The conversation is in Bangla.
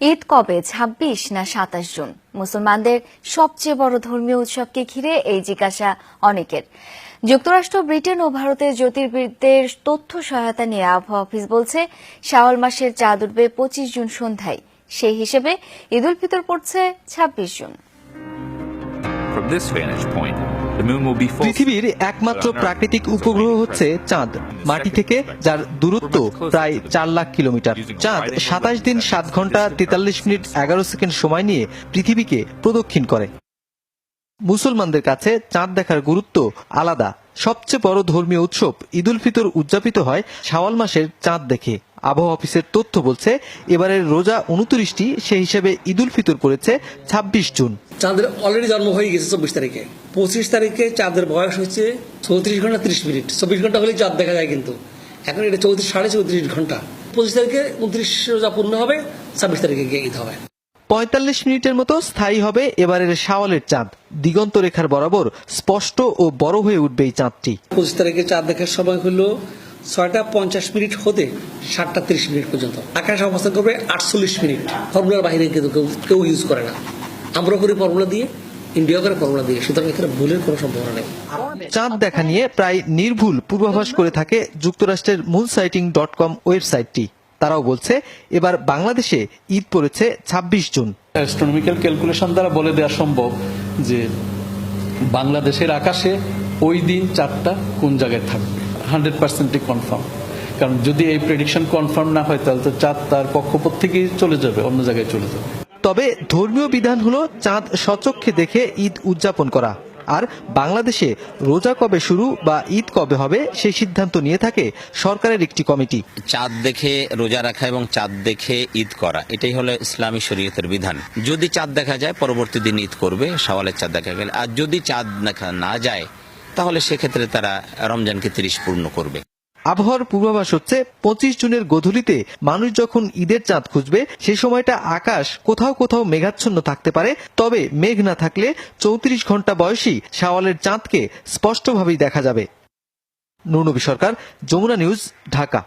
ঈদ কবে, ২৬ না ২৭ জুন? মুসলমানদের সবচেয়ে বড় ধর্মীয় উৎসবকে ঘিরে এই জিজ্ঞাসা অনেকের। যুক্তরাষ্ট্র, ব্রিটেন ও ভারতের জ্যোতির্বিদদের তথ্য সহায়তা নিয়ে আবহাওয়া অফিস বলছে, শাওয়াল মাসের চাঁদ উঠবে ২৫ জুন সন্ধ্যায়। সেই হিসেবে ঈদ উল ফিতর পড়ছে ২৬ জুন। পৃথিবীর একমাত্র প্রাকৃতিক উপগ্রহ হচ্ছে চাঁদ, মাটি থেকে যার দূরত্ব প্রায় ৪ লাখ কিলোমিটার। চাঁদ ২৭ দিন ৭ ঘন্টা ৪৩ মিনিট ১১ সেকেন্ড সময় নিয়ে পৃথিবীকে প্রদক্ষিণ করে। মুসলমানদের কাছে চাঁদ দেখার গুরুত্ব আলাদা। সবচেয়ে বড় ধর্মীয় উৎসব ঈদ উল ফিতর উদযাপিত হয় শাওয়াল মাসের চাঁদ দেখে। আবহাওয়া অফিসের তথ্য বলছে, এবারের রোজা ২৯টি, সেই হিসেবে ঈদ উল ফিতর পড়েছে ২৬ জুন। চাঁদের অলরেডি জন্ম হয়ে গেছে ২৪ তারিখে। ২৫ তারিখে চাঁদের বয়স হচ্ছে ৩৪ ঘন্টা ৩০ মিনিট। ২৪ ঘন্টা হলেই চাঁদ দেখা যায়, কিন্তু এখন এটা সাড়ে ৩৪ ঘন্টা। ২৫ তারিখে ২৯ রোজা পূর্ণ হবে, ২৬ তারিখে গিয়ে ঈদ হবে। ৪৫ মিনিটের মতো স্থায়ী হবে এবারের শাওয়ালের চাঁদ। দিগন্ত রেখার বরাবর স্পষ্ট ও বড় হয়ে উঠবে এই চাঁদটি। ২৫ তারিখে চাঁদ দেখার সময় হলো ৬টা ৫০ মিনিট হতে ৭টা ৩০ মিনিট পর্যন্ত। আকাশে অবস্থান করবে ৪৮ মিনিট। ফর্মুলার বাইরে কিন্তু কেউ ইউজ করে না। আমরা করি ফর্মুলা দিয়ে, ইন্ডিয়া করে ফর্মুলা দিয়ে, সুতরাং এখানে ভুলের কোনো সম্ভাবনা নেই। চাঁদ দেখা নিয়ে প্রায় নির্ভুল পূর্বাভাস করে থাকে যুক্তরাষ্ট্রের moonsighting.com ওয়েবসাইটটি। তারাও বলছে, এবার বাংলাদেশে ঈদ পড়েছে ২৬ জুন। অ্যাস্ট্রোনমিক্যাল ক্যালকুলেশন দ্বারা বলে দেওয়া সম্ভব যে বাংলাদেশের আকাশে ওই দিন চাঁদটা কোন জায়গায় থাকবে। 100% কনফার্ম, কারণ যদি এই প্রেডিকশন কনফার্ম না হয় তাহলে তো চাঁদ তার কক্ষপথ থেকেই চলে যাবে, অন্য জায়গায় চলে যাবে। তবে ধর্মীয় বিধান হলো চাঁদ স্বচক্ষে দেখে ঈদ উদযাপন করা। আর বাংলাদেশে রোজা কবে শুরু বা ঈদ কবে হবে সেই সিদ্ধান্ত নিয়ে থাকে সরকারের একটি কমিটি। চাঁদ দেখে রোজা রাখা এবং চাঁদ দেখে ঈদ করা, এটাই হলো ইসলামী শরীয়তের বিধান। যদি চাঁদ দেখা যায় পরবর্তী দিন ঈদ করবে, শাওয়ালের চাঁদ দেখা গেলে। আর যদি চাঁদ দেখা না যায় তাহলে সেক্ষেত্রে তারা রমজানকে ৩০ পূর্ণ করবে। আবহাওয়ার পূর্বাভাস হচ্ছে ২৫ জুনের গোধূলিতে মানুষ যখন ঈদের চাঁদ খুঁজবে সেই সময়টা আকাশ কোথাও কোথাও মেঘাচ্ছন্ন থাকতে পারে। তবে মেঘ না থাকলে ৩৪ ঘন্টা বয়সী শাওয়ালের চাঁদকে স্পষ্টভাবেই দেখা যাবে। নুরনবী সরকার, যমুনা নিউজ, ঢাকা।